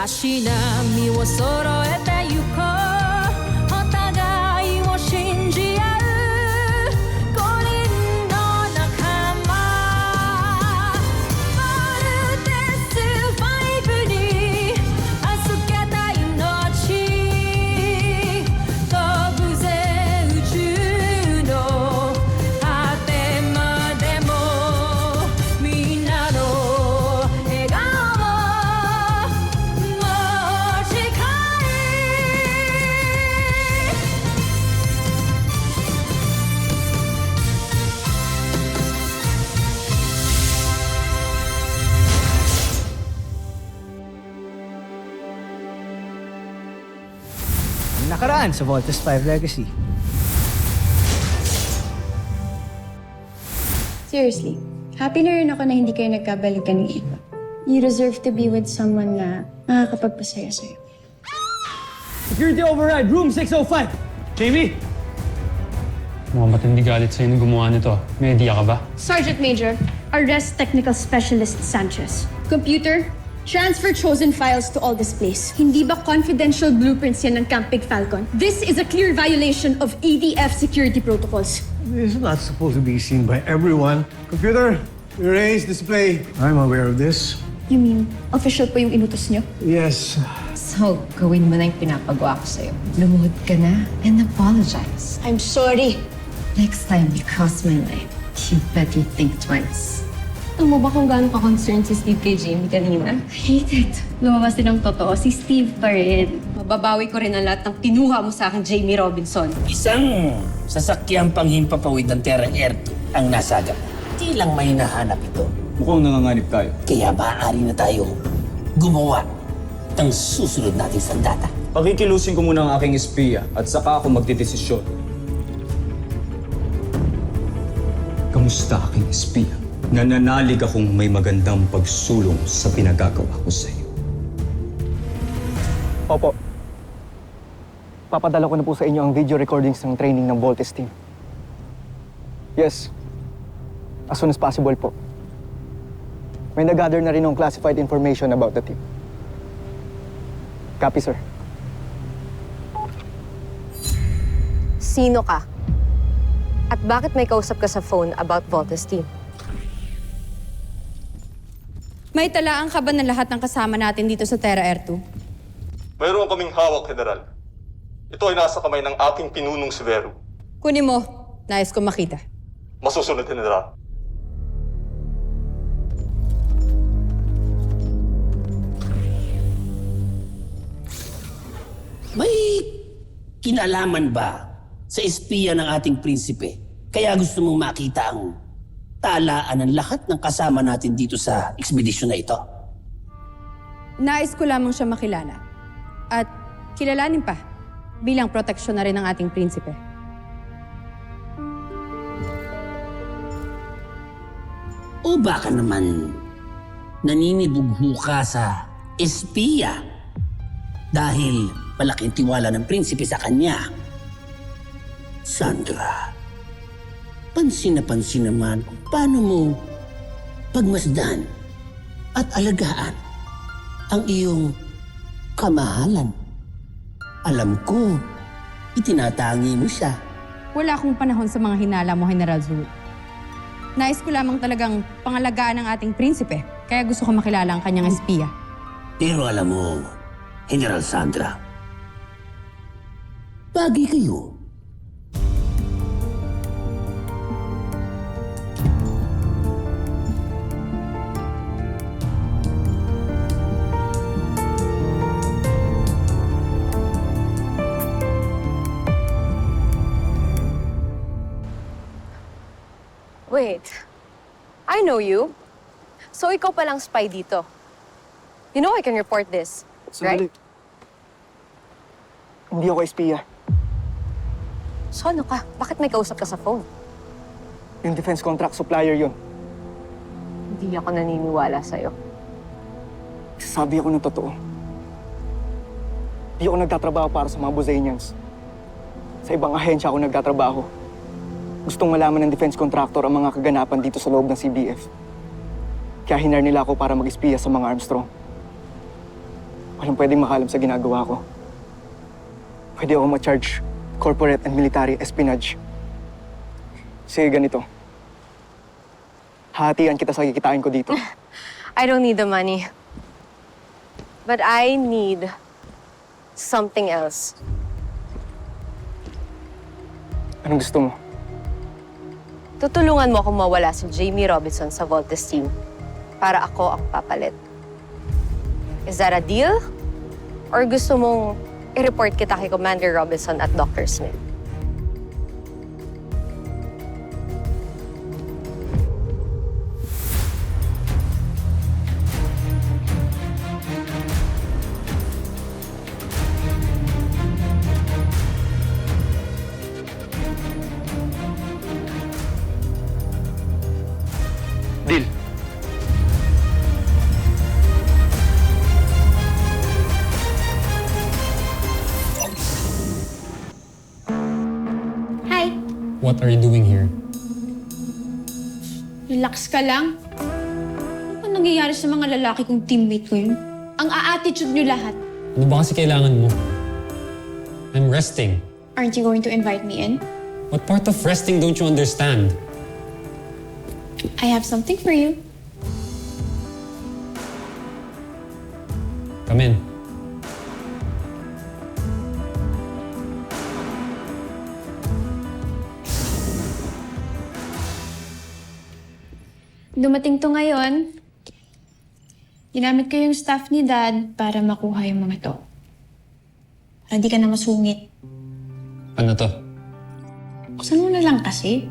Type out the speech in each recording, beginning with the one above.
足並みを揃えてゆこうお互いを信じ合う五人の仲間まるでスバイブに預けた命飛ぶぜ宇宙の果てまでもみんなの笑顔持ち帰Nakaraan sa Voltes 5 Legacy. Seriously, happy na rin ako na hindi kayo nagkabalikan ng iba. You deserve to be with someone na makakapagpasaya sa'yo. Security override, room 605. Jamie? Mukhang matindi galit sa'yo nung gumawa nito. May idea ka ba? Sergeant Major, arrest Technical Specialist Sanchez. Computer, transfer chosen files to all displays. Hindi ba confidential blueprints yan ng Camp Big Falcon? This is a clear violation of ADF security protocols. This is not supposed to be seen by everyone. Computer, erase display. I'm aware of this. You mean, official po yung inutos nyo? Yes. So, gawin mo na yung pinapagawa ko sa'yo. Lumuhod ka na and apologize. I'm sorry. Next time you cross my line, you better think twice. Alam mo ba kung gaano ka-concerned si Steve kay Jamie kanina? I hate it. Lumabas din ang totoo, si Steve pa rin. Mababawi ko rin ang lahat ng kinuha mo sa akin, Jamie Robinson. Isang sasakyang panghimpapawid ng Terra Air 2 ang nasagap. Di lang may nahanap ito. Mukhang nanganganib tayo. Kaya maaari na tayo gumawa ng susunod nating sandata. Pakikilusin ko muna ang aking espiya at saka ako magdidesisyon. Kamusta aking espiya? Nananalig akong may magandang pagsulong sa pinagagawa ko sa iyo. Opo. Papadala ko na po sa inyo ang video recordings ng training ng Voltes team. Yes. As soon as possible po. May nag-gather na rin ng classified information about the team. Copy, sir. Sino ka? At bakit may kausap ka sa phone about Voltes team? May talaan ka ba ng lahat ng kasama natin dito sa Terra Air 2? Mayroon kaming hawak, General. Ito ay nasa kamay ng aking pinunong si Vero. Kunin mo. Nais ko makita. Masusunod, General. May kinalaman ba sa espiya ng ating prinsipe? Kaya gusto mong makita ang talaan ng lahat ng kasama natin dito sa ekspedisyon na ito? Nais ko lamang siya makilala. At kilalanin pa bilang proteksyon na rin ng ating prinsipe. O baka naman naninibugho ka sa espiya dahil malaking tiwala ng prinsipe sa kanya? Sandra, pansin na pansin naman kung paano mo pagmasdan at alagaan ang iyong kamahalan. Alam ko, itinatangi mo siya. Wala akong panahon sa mga hinala mo, General Zul. Nais ko lamang talagang pangalagaan ng ating prinsipe, kaya gusto ko makilala ang kanyang espiya. Pero alam mo, General Sandra, bagay kayo. Wait, I know you. So ikaw palang spy dito. You know I can report this, right? Hindi ako espiya. So ano ka? Bakit may kausap ka sa phone? Yung defense contract supplier yun. Hindi ako naniniwala sa'yo. Sabi ako ng totoo. Hindi ako nagtatrabaho para sa mga Buzanians. Sa ibang ahensya ako nagtatrabaho. Gustong malaman ng defense contractor ang mga kaganapan dito sa loob ng CBF. Kaya hinar nila ako para mag-espiya sa mga Armstrong. Walang pwedeng makalam sa ginagawa ko. Pwede ako ma-charge corporate and military espionage. Sige, ganito. Hatian kita sa kikitain ko dito. I don't need the money. But I need something else. Anong gusto mo? Tutulungan mo akong mawala si Jamie Robinson sa Voltes team para ako ang papalit. Is that a deal? Or gusto mong i-report kita kay Commander Robinson at Dr. Smith? Deal. Hi! What are you doing here? Relax ka lang. Ano nangyayari sa mga lalaki kong teammate ko yun? Ang a-attitude nyo lahat. Ano ba kasi kailangan mo? I'm resting. Aren't you going to invite me in? What part of resting don't you understand? I have something for you. Come in. Dumating to ngayon. Ginamit ko yung staff ni Dad para makuha yung mga to. Para di ka na masungit. Ano to? Buksan mo na lang kasi.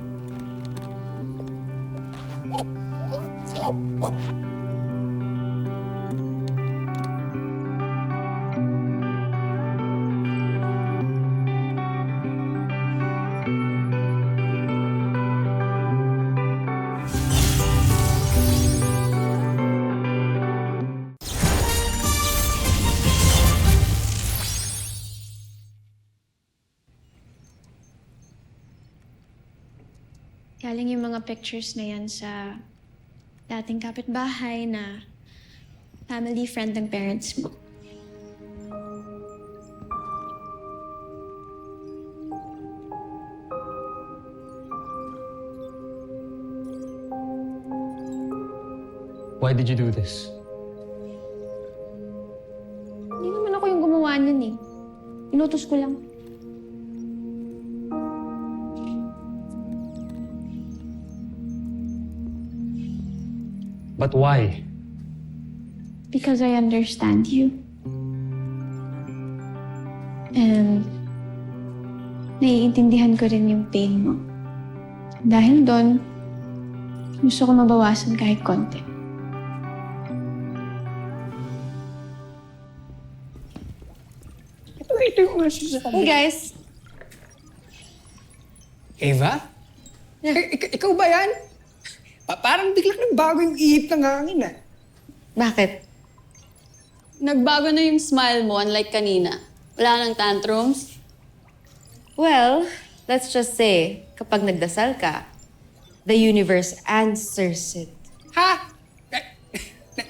Galing yung mga pictures na yan sa dating kapitbahay na family friend ng parents mo. Why did you do this? Hindi naman ako yung gumawa nun eh. Inutos ko lang. But why? Because I understand you. And naiintindihan ko rin yung pain mo. Dahil doon, gusto ko mabawasan kahit konti. Hey guys! Eva? Ikaw ba yan? Parang biglang nagbago yung ihip ng hangin ah. Bakit? Nagbago na yung smile mo, unlike kanina. Wala nang tantrums. Well, let's just say, kapag nagdasal ka, the universe answers it. Ha?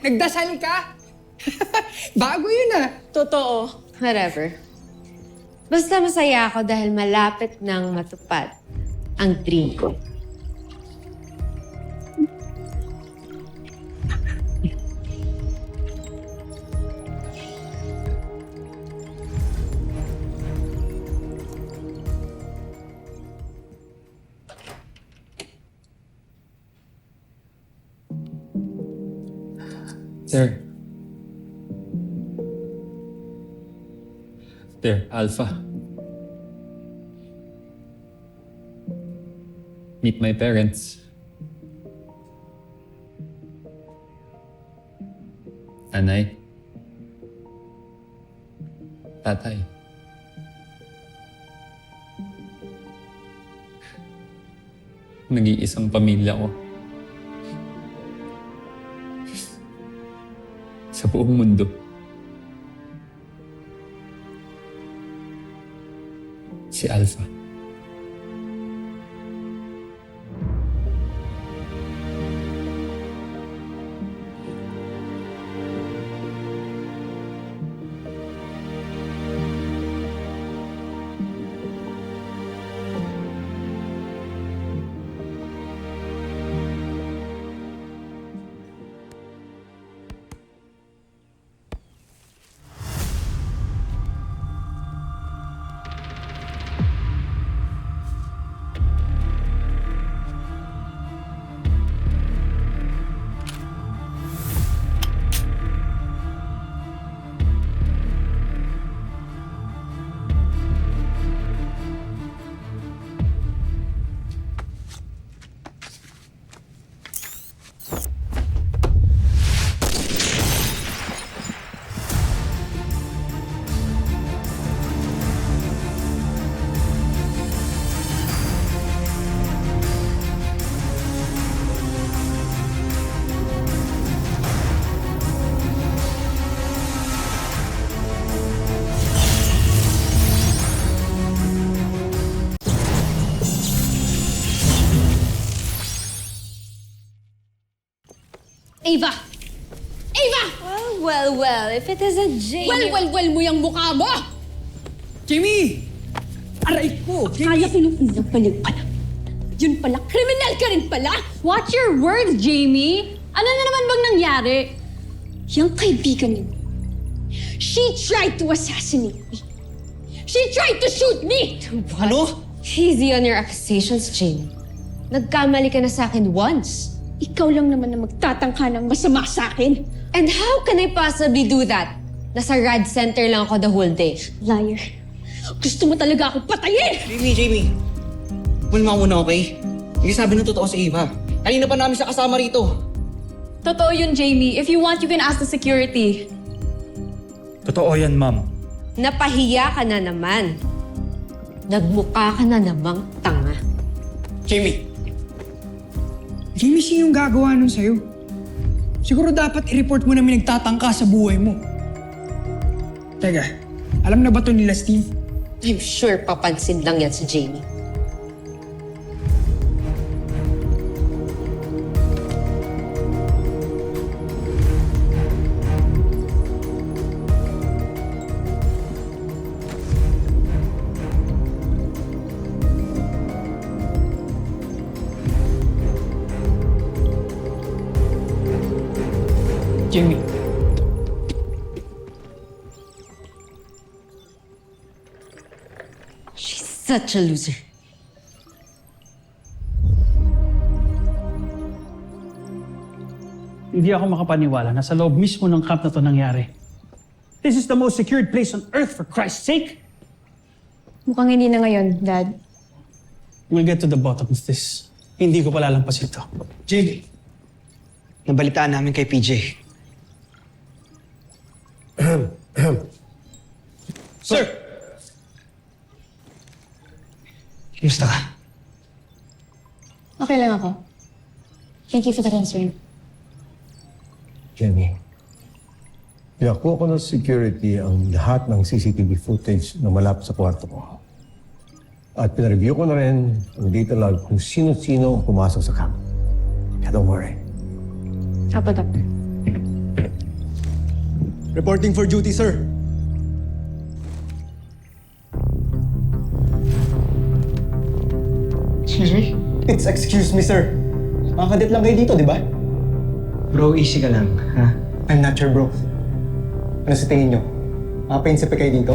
Nagdasal ka? Bago yun ah. Totoo. Whatever. Basta masaya ako dahil malapit nang matupad ang dream ko. Sir. There, Alpha. Meet my parents. Nanay. Tatay. Nag-iisang pamilya ko. Sa buong mundo. Si Alpha. Ava! Ava! Well, if it isn't Jamie... Well mo yung mukha mo! Jamie! Aray ko! Kaya kinukulang pala. Yun pala, kriminal ka rin pala! Watch your words, Jamie! Ano na naman bang nangyari? Yung kaibigan niyo, she tried to assassinate me. She tried to shoot me! Ano? Easy on your accusations, Jamie. Nagkamali ka na sa akin once. Ikaw lang naman na magtatangka ng masama sa akin. And how can I possibly do that? Nasa rad center lang ako the whole day. Liar. Gusto mo talaga akong patayin! Jamie. Malma muna, okay? Hindi sabi ng totoo si Ava. Kanina pa namin siya kasama rito. Totoo yun, Jamie. If you want, you can ask the security. Totoo yan, ma'am. Napahiya ka na naman. Nagmukha ka na namang tanga. Jamie, sino yung gagawa nun sa'yo? Siguro dapat i-report mo na may nagtatangka sa buhay mo. Teka, alam na ba to nila Steve? I'm sure papansin lang yan si Jamie. Jamie. She's such a loser. Hindi ako makapaniwala na sa loob mismo ng camp na to nangyari. This is the most secured place on earth, for Christ's sake! Mukhang hindi na ngayon, Dad. We'll get to the bottom of this. Hindi ko palalampasin to. Jamie, nabalitaan namin kay PJ. Sir! Kumusta ka? Okay lang ako. Thank you for the concern. Jenny, pinakuha ko ng security ang lahat ng CCTV footage na malapit sa kwarto ko. At pinareview ko na rin ang data log kung sino-sino ang pumasok sa camp. Kaya don't worry. Apo, Doctor. Reporting for duty, sir. Excuse me? It's excuse me, sir. Mga kadet lang kayo dito, di ba? Bro, easy ka lang, ha? I'm not sure, bro. Ano sa tingin nyo? Mga prinsipe kayo dito?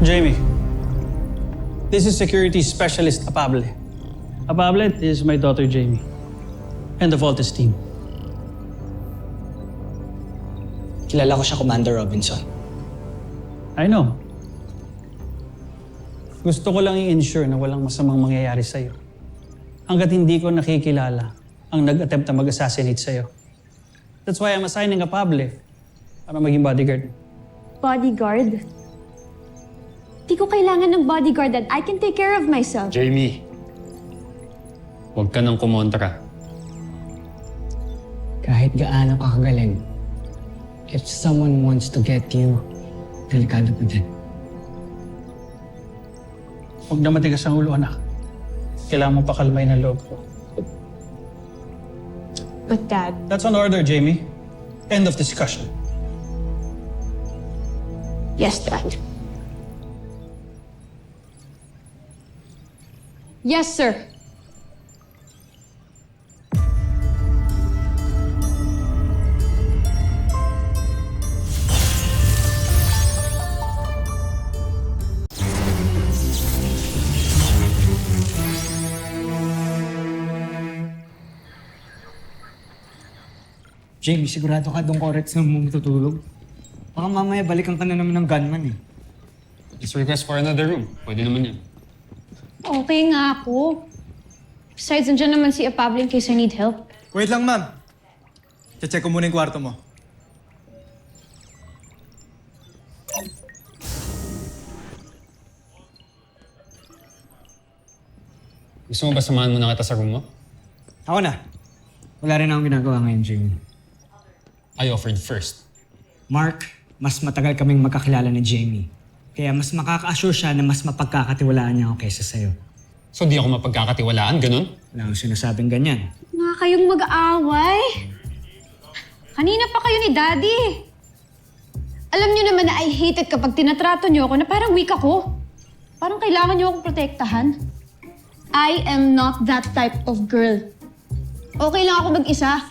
Jamie, this is Security Specialist Apable. Apable is my daughter Jamie and the Voltes team. Kilala ko siya, Commander Robinson. I know. Gusto ko lang i-ensure na walang masamang mangyayari sa'yo. Hanggat hindi ko nakikilala ang nag-attempt na mag-assassinate sa'yo. That's why I'm assigning a Pable para maging bodyguard. Bodyguard? Di ko kailangan ng bodyguard, Dad. I can take care of myself. Jamie, huwag ka nang kumontra. Kahit gaano ka kagaling, if someone wants to get you, delikado pa din. Huwag na matigas ang ulo, anak. Kailangan mo pakalmay ng loob ko. But Dad... That's an order, Jamie. End of discussion. Yes, Dad. Yes, sir. Jamie, sigurado ka doon correct sa mo matutulog? Baka mamaya balikan ka na naman ng gunman eh. Just request for another room. Pwede naman yan. Okay nga ako. Besides, nandiyan naman si Apable in case I need help. Wait lang, ma'am. Check ko muna yung kwarto mo. Gusto mo ba samahan mo na kita sa room mo? Ako na. Wala rin akong ginagawa ngayon, Jamie. I offered first. Mark, mas matagal kaming magkakilala ni Jamie. Kaya mas makaka-assure siya na mas mapagkakatiwalaan niya ako kaysa sa'yo. So di ako mapagkakatiwalaan, ganun? Wala akong sinasabing ganyan. Nga kayong mag-aaway. Kanina pa kayo ni Daddy. Alam niyo naman na I hate it kapag tinatrato niyo ako na parang weak ako. Parang kailangan niyo akong protektahan. I am not that type of girl. Okay lang ako mag-isa.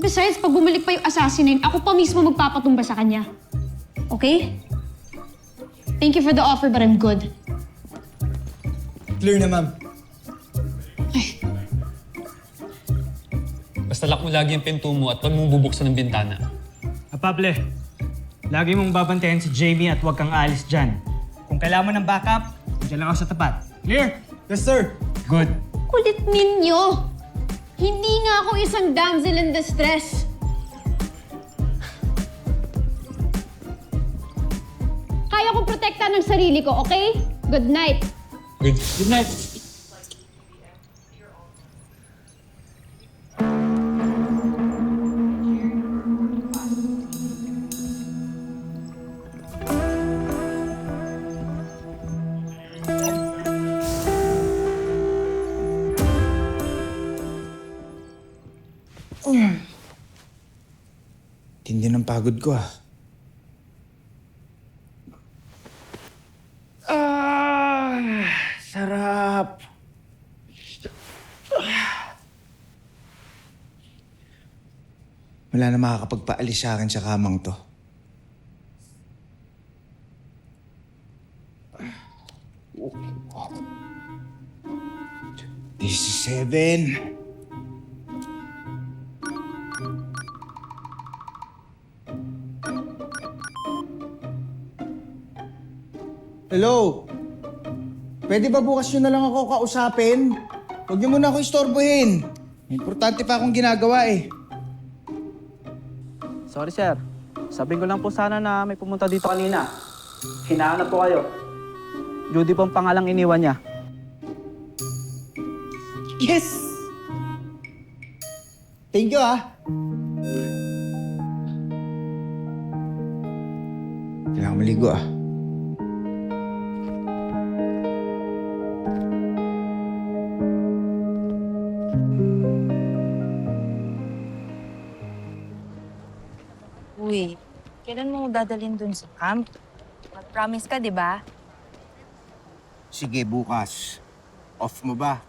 Besides, pag bumalik pa yung assassinate, ako pa mismo magpapatumba sa kanya. Okay? Thank you for the offer, but I'm good. Clear na, ma'am. Basta lock mo lagi yung pinto mo at huwag mong bubuksan ng bintana. Pable, lagi mong babantayan si Jamie at huwag kang alis dyan. Kung kailangan mo ng backup, dyan lang ako sa tapat. Clear? Yes, sir. Good. Kulit ninyo! Hindi nga ako isang damsel in distress. Kaya kong protektahan ng sarili ko, okay? Good night. Good night. Tindi ng pagod ko, ah. Sarap. Wala na makakapagpaalis sa akin sa kamang to. This is 7. Hello? Pwede ba bukas nyo na lang ako kausapin? Huwag niyo muna ako istorbohin. May importante pa akong ginagawa eh. Sorry, sir. Sabihin ko lang po sana na may pumunta dito kanina. Hinahanap po kayo. Judy pong pangalang iniwan niya. Yes! Thank you, ah. Kailangan maligo, ah. Uy, kailan mo dadalhin dun sa camp? Mag-promise ka, di ba? Sige, bukas. Off mo ba?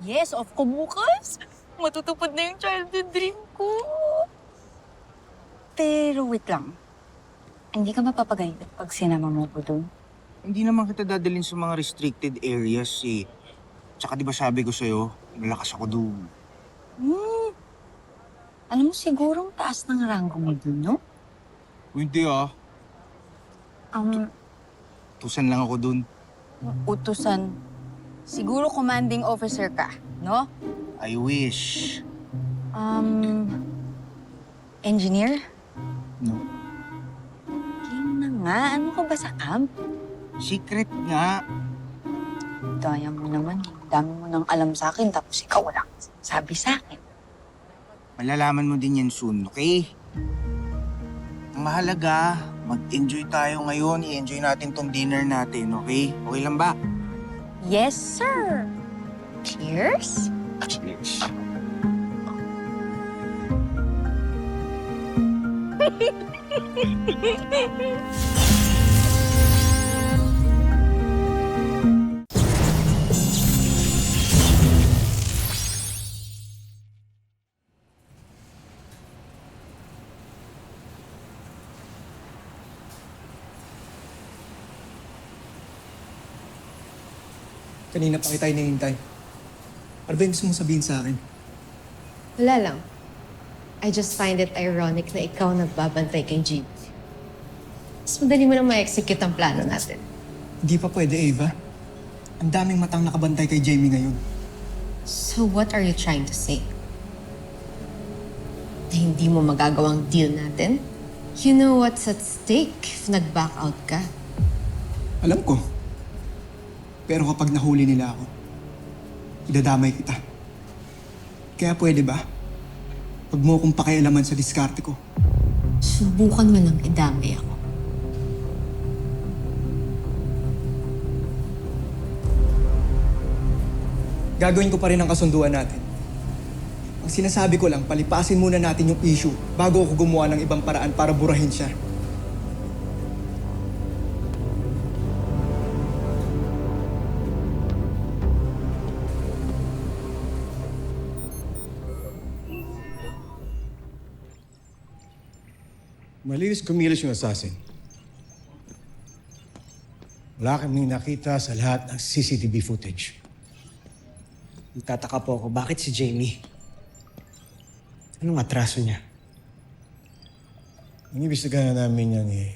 Yes, off ko bukas. Matutupad na yung childhood dream ko. Pero wait lang. Hindi ka mapapagayad pag sinama mo ko dun? Hindi naman kita dadalhin sa mga restricted areas eh. Tsaka di ba sabi ko sa'yo, malakas ako doon. Alam mo, sigurong taas ng ranggo mo dun, no? Hindi ah. Tusan lang ako doon. Utusan. Siguro commanding officer ka, no? I wish. Engineer? No. Game na nga. Ano ka ba sa camp? Secret nga. Daya mo naman. Dami mo nang alam sa akin, tapos ikaw walang sabi sa akin. Malalaman mo din yan soon, okay? Ang mahalaga, mag-enjoy tayo ngayon. I-enjoy natin tong dinner natin, okay? Okay lang ba? Yes, sir. Cheers? Cheers. Kanina pa kita hinihintay. Ano ba yung gusto mong sabihin sa akin? Wala lang. I just find it ironic na ikaw nagbabantay kay Jeep. Mas madali mo lang ma-execute ang plano natin. Hindi pa pwede, Ava. Ang daming matang nakabantay kay Jamie ngayon. So what are you trying to say? Na hindi mo magagawang deal natin? You know what's at stake if nag-back out ka? Alam ko. Pero kapag nahuli nila ako, idadamay kita. Kaya pwede ba? Huwag mo akong pakialaman sa diskarte ko. Subukan mo lang idamay ako. Gagawin ko pa rin ang kasunduan natin. Ang sinasabi ko lang, palipasin muna natin yung issue bago ako gumawa ng ibang paraan para burahin siya. Malinis kumilos yung assassin. Wala kaming nakita sa lahat ng CCTV footage. Nagtataka po ako, bakit si Jamie? Anong atraso niya? Inibestigahan na namin yan ni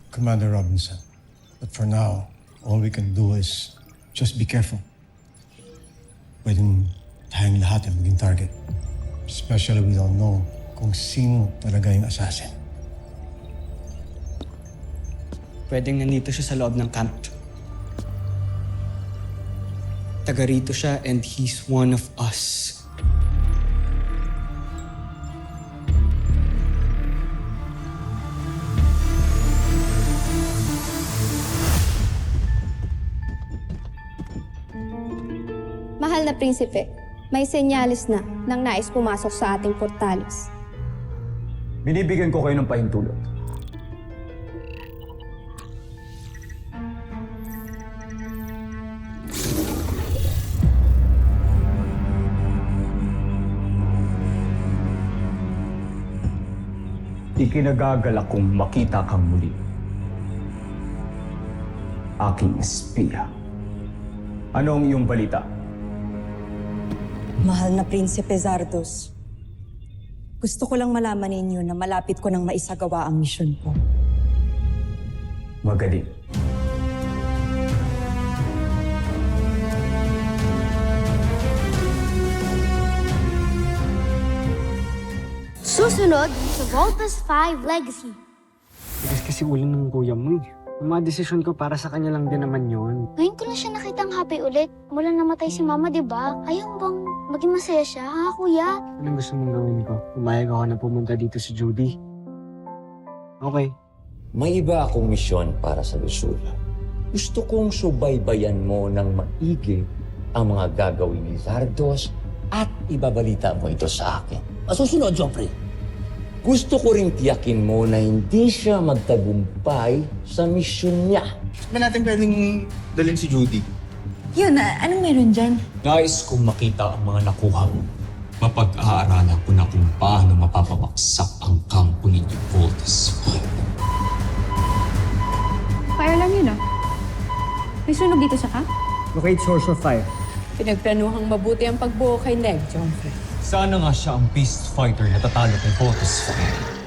Commander Robinson. But for now, all we can do is just be careful. Pwedeng tayong lahat ang maging target. Especially we don't know kung sino talaga yung assassin. Pwedeng nandito siya sa loob ng camp. Taga rito siya and he's one of us. Mahal na prinsipe, may senyalis na nang nais pumasok sa ating portales. Binibigyan ko kayo ng pahintulot. Ikinagagalak kong makita kang muli. Aking espiya. Ano ang iyong balita? Mahal na Prinsipe Zardos, gusto ko lang malaman ninyo na malapit ko nang maisagawa ang misyon ko. Magaling. Susunod sa Voltes 5 Legacy. Bilis kasi ulo ng kuya mo eh. Ang mga desisyon ko para sa kanya lang din naman yun. Ngayon ko lang siya nakitang happy ulit. Mula namatay si Mama, di ba? Ayaw bang maging masaya siya, ha, Kuya? Anong gusto mong gawin ko? Umayag ako na pumunta dito si Judy. Okay. May iba akong misyon para sa Lusula. Gusto kong subaybayan mo ng maigi ang mga gagawin ni Zardos at ibabalita mo ito sa akin. Masusunod, Joffrey. Gusto ko ring tiyakin mo na hindi siya magtagumpay sa misyon niya. Ba natin pwedeng dalhin si Judy? Yun, anong meron dyan? Nais kong makita ang mga nakuha mo. Mapag-aaralan ko na kung paano mapapabaksak ang kampo ninyo, Voltes 5. Fire lang yun, ah. May sunog dito sa camp? Locate source of fire. Pinagplanuhang mabuti ang pagbuo kay Neg, Joffrey. Sana nga siya ang beast fighter na tatalo kay Voltes 5.